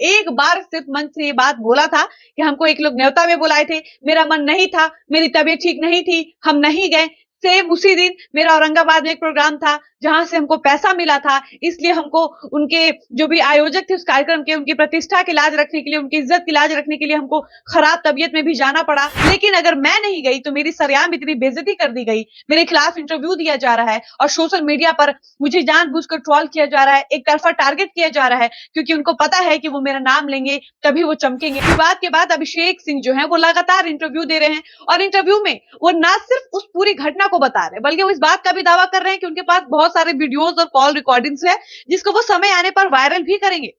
एक बार सिर्फ मंच से ये बात बोला था कि हमको एक लोग न्योता में बुलाए थे, मेरा मन नहीं था, मेरी तबीयत ठीक नहीं थी, हम नहीं गए। सेम उसी दिन मेरा औरंगाबाद में एक प्रोग्राम था, जहां से हमको पैसा मिला था, इसलिए हमको उनके जो भी आयोजक थे उस कार्यक्रम के, उनकी प्रतिष्ठा की लाज रखने के लिए, उनकी इज्जत की लाज रखने के लिए हमको खराब तबीयत में भी जाना पड़ा। लेकिन अगर मैं नहीं गई तो मेरी सरेआम इतनी बेइज्जती कर दी गई, मेरे खिलाफ इंटरव्यू दिया जा रहा है और सोशल मीडिया पर मुझे जानबूझकर ट्रोल किया जा रहा है, एक तरफा टारगेट किया जा रहा है, क्योंकि उनको पता है कि वो मेरा नाम लेंगे तभी वो चमकेंगे। विवाद के बाद अभिषेक सिंह जो है वो लगातार इंटरव्यू दे रहे हैं और इंटरव्यू में वो ना सिर्फ उस पूरी घटना को बता रहे हैं, बल्कि वो इस बात का भी दावा कर रहे हैं कि उनके पास बहुत सारे वीडियोस और कॉल रिकॉर्डिंग्स है, जिसको वो समय आने पर वायरल भी करेंगे।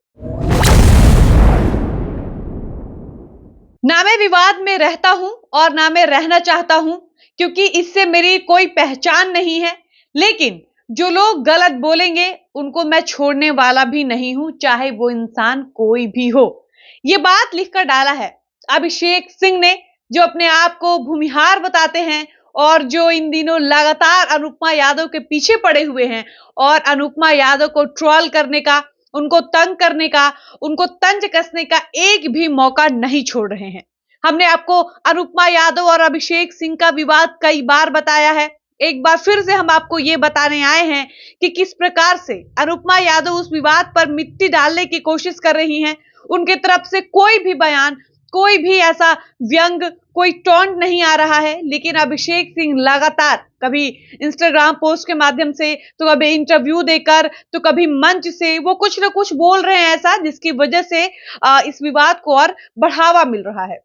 ना मैं विवाद में रहता हूं और ना मैं रहना चाहता हूं, क्योंकि इससे मेरी कोई पहचान नहीं है। लेकिन जो लोग गलत बोलेंगे उनको मैं छोड़ने वाला भी नहीं हूं, चाहे वो इंसान कोई भी हो। ये बात लिखकर डाला है अभिषेक सिंह ने, जो अपने आप को भूमिहार बताते हैं और जो इन दिनों लगातार अनुपमा यादव के पीछे पड़े हुए हैं और अनुपमा यादव को ट्रोल करने का, उनको तंग करने का, उनको तंज कसने का एक भी मौका नहीं छोड़ रहे हैं। हमने आपको अनुपमा यादव और अभिषेक सिंह का विवाद कई बार बताया है। एक बार फिर से हम आपको ये बताने आए हैं कि किस प्रकार से अनुपमा यादव उस विवाद पर मिट्टी डालने की कोशिश कर रही हैं। उनकी तरफ से कोई भी बयान, कोई भी ऐसा व्यंग, कोई टॉन्ट नहीं आ रहा है, लेकिन अभिषेक सिंह लगातार कभी इंस्टाग्राम पोस्ट के माध्यम से, तो कभी इंटरव्यू देकर, तो कभी मंच से वो कुछ ना कुछ बोल रहे हैं ऐसा, जिसकी वजह से इस विवाद को और बढ़ावा मिल रहा है।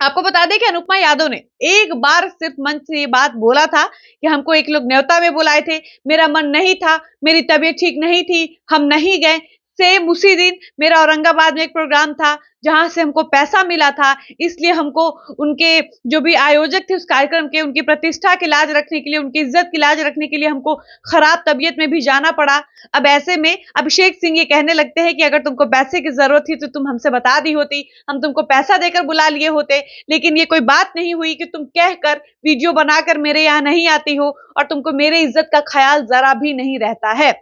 आपको बता दें कि अनुपमा यादव ने एक बार सिर्फ मंच से ये बात बोला था कि हमको एक लोग न्योता में बुलाए थे, मेरा मन नहीं था, मेरी तबीयत ठीक नहीं थी, हम नहीं गए। सेम उसी दिन मेरा औरंगाबाद में एक प्रोग्राम था, जहां से हमको पैसा मिला था, इसलिए हमको उनके जो भी आयोजक थे उस कार्यक्रम के, उनकी प्रतिष्ठा की लाज रखने के लिए, उनकी इज्जत की लाज रखने के लिए हमको खराब तबीयत में भी जाना पड़ा। अब ऐसे में अभिषेक सिंह ये कहने लगते हैं कि अगर तुमको पैसे की जरूरत थी तो तुम हमसे बता दी होती, हम तुमको पैसा देकर बुला लिए होते, लेकिन ये कोई बात नहीं हुई कि तुम कहकर वीडियो बनाकर मेरे यहाँ नहीं आती हो और तुमको मेरे इज्जत का ख्याल जरा भी नहीं रहता है।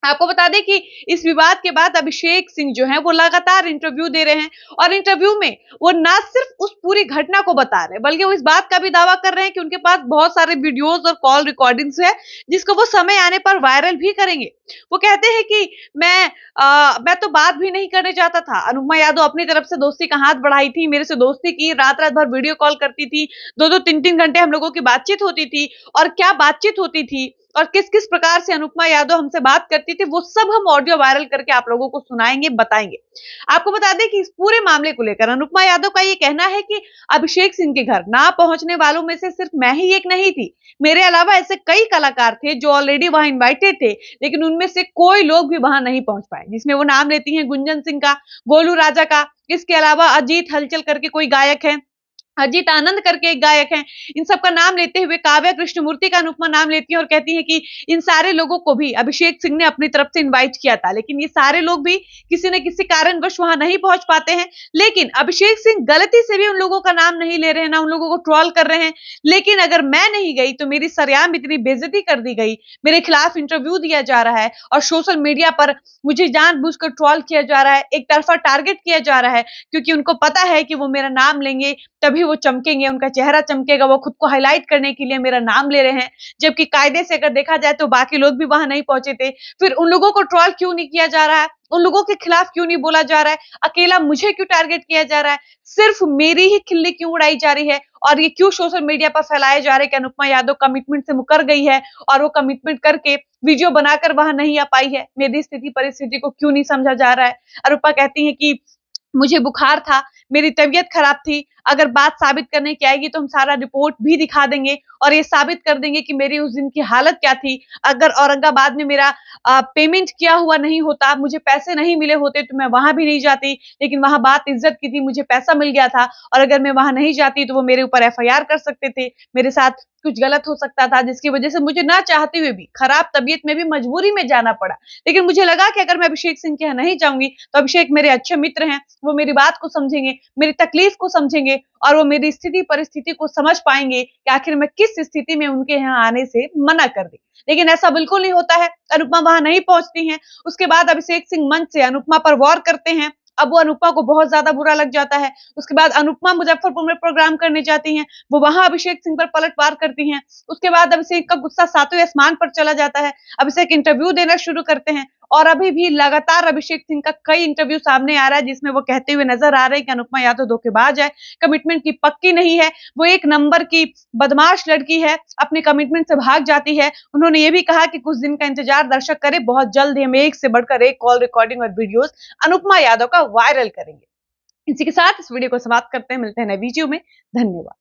आपको बता दें कि इस विवाद के बाद अभिषेक सिंह जो हैं वो लगातार इंटरव्यू दे रहे हैं और इंटरव्यू में वो ना सिर्फ उस पूरी घटना को बता रहे हैं, बल्कि वो इस बात का भी दावा कर रहे हैं कि उनके पास बहुत सारे वीडियोस और कॉल रिकॉर्डिंग्स है, जिसको वो समय आने पर वायरल भी करेंगे। वो कहते हैं कि मैं तो बात भी नहीं करने चाहता था। अनुपमा यादव अपनी तरफ से दोस्ती का हाथ बढ़ाई थी, मेरे से दोस्ती की, रात रात भर वीडियो कॉल करती थी, 2-2 3-3 घंटे हम लोगों की बातचीत होती थी और क्या बातचीत होती थी और किस-किस प्रकार से अनुपमा यादव हमसे बात करती थी, वो सब हम ऑडियो वायरल करके आप लोगों को सुनाएँगे, बताएँगे। आपको बता दें कि इस पूरे मामले को लेकर अनुपमा यादव का ये कहना है कि अभिषेक सिंह के घर ना पहुंचने वालों में से सिर्फ मैं ही एक नहीं थी। मेरे अलावा ऐसे कई कलाकार थे जो ऑलरेडी वहां इनवाइटेड थे, लेकिन उनमें से कोई लोग भी वहां नहीं पहुंच पाए। जिसमें वो नाम लेती हैं गुंजन सिंह का, गोलू राजा का, इसके अलावा अजीत हलचल करके कोई गायक है, अजीत आनंद करके एक गायक हैं। इन सब का नाम लेते हुए काव्या कृष्णमूर्ति का अनुपमा नाम लेती हैं और कहती हैं कि इन सारे लोगों को भी अभिषेक सिंह ने अपनी तरफ से इनवाइट किया था, लेकिन ये सारे लोग भी किसी न किसी कारणवश वहां नहीं पहुंच पाते हैं। लेकिन अभिषेक सिंह गलती से भी उन लोगों का नाम नहीं ले रहे हैं, ना उन लोगों को ट्रोल कर रहे हैं। लेकिन अगर मैं नहीं गई तो मेरी सरेआम इतनी बेइज्जती कर दी गई, मेरे खिलाफ इंटरव्यू दिया जा रहा है और सोशल मीडिया पर मुझे जानबूझकर ट्रोल किया जा रहा है, एक तरफा टारगेट किया जा रहा है, क्योंकि उनको पता है कि वो मेरा नाम लेंगे तभी वो चमकेंगे, उनका चेहरा चमकेगा, वो खुद को हाइलाइट करने के लिए मेरा नाम ले रहे हैं। जबकि कायदे से अगर देखा जाए तो बाकी लोग भी वहां नहीं पहुंचे थे। फिर उन लोगों को ट्रोल क्यों नहीं किया जा रहा है, उन लोगों के खिलाफ क्यों नहीं बोला जा रहा है, अकेला मुझे क्यों टारगेट किया जा रहा है, सिर्फ मेरी ही खिल्ली क्यों उड़ाई जा रही है और ये क्यों सोशल मीडिया पर फैलाए जा रहे हैं कि अनुपमा यादव कमिटमेंट से मुकर गई है और वो कमिटमेंट करके वीडियो बनाकर वहां नहीं आ पाई है। मेरी स्थिति परिस्थिति को क्यों नहीं समझा जा रहा है। अनुपमा कहती है कि मुझे बुखार था, मेरी तबीयत खराब थी, अगर बात साबित करने की आएगी तो हम सारा रिपोर्ट भी दिखा देंगे और ये साबित कर देंगे कि मेरी उस दिन की हालत क्या थी। अगर औरंगाबाद में मेरा पेमेंट किया हुआ नहीं होता, मुझे पैसे नहीं मिले होते तो मैं वहां भी नहीं जाती, लेकिन वहां बात इज्जत की थी, मुझे पैसा मिल गया था और अगर मैं वहां नहीं जाती तो वो मेरे ऊपर एफआईआर कर सकते थे, मेरे साथ कुछ गलत हो सकता था, जिसकी वजह से मुझे ना चाहते हुए भी खराब तबीयत में भी मजबूरी में जाना पड़ा। लेकिन मुझे लगा कि अगर मैं अभिषेक सिंह के यहाँ नहीं जाऊंगी तो अभिषेक मेरे अच्छे मित्र हैं, वो मेरी बात को समझेंगे, मेरी तकलीफ को समझेंगे और वो मेरी स्थिति परिस्थिति को समझ पाएंगे कि आखिर मैं किस स्थिति में उनके यहाँ आने से मना कर दी। लेकिन ऐसा बिल्कुल नहीं होता है, अनुपमा वहां नहीं पहुंचती हैं। उसके बाद अभिषेक सिंह मंच से अनुपमा पर वार करते हैं अब वो अनुपमा को बहुत ज्यादा बुरा लग जाता है। उसके बाद अनुपमा मुजफ्फरपुर में प्रोग्राम करने जाती हैं, वो वहां अभिषेक सिंह पर पलटवार करती हैं। उसके बाद अभिषेक का गुस्सा सातवें आसमान पर चला जाता है। अभिषेक इंटरव्यू देना शुरू करते हैं और अभी भी लगातार अभिषेक सिंह का कई इंटरव्यू सामने आ रहा है जिसमें वो कहते हुए नजर आ रहे हैं कि अनुपमा या तो धोखेबाज है, कमिटमेंट की पक्की नहीं है, वो एक नंबर की बदमाश लड़की है, अपने कमिटमेंट से भाग जाती है। उन्होंने ये भी कहा कि कुछ दिन का इंतजार दर्शक करे, बहुत जल्द ही हम एक से बढ़कर एक कॉल रिकॉर्डिंग और वीडियोस अनुपमा यादव का वायरल करेंगे। इसी के साथ इस वीडियो को समाप्त करते हैं, मिलते हैं नए वीडियो में। धन्यवाद।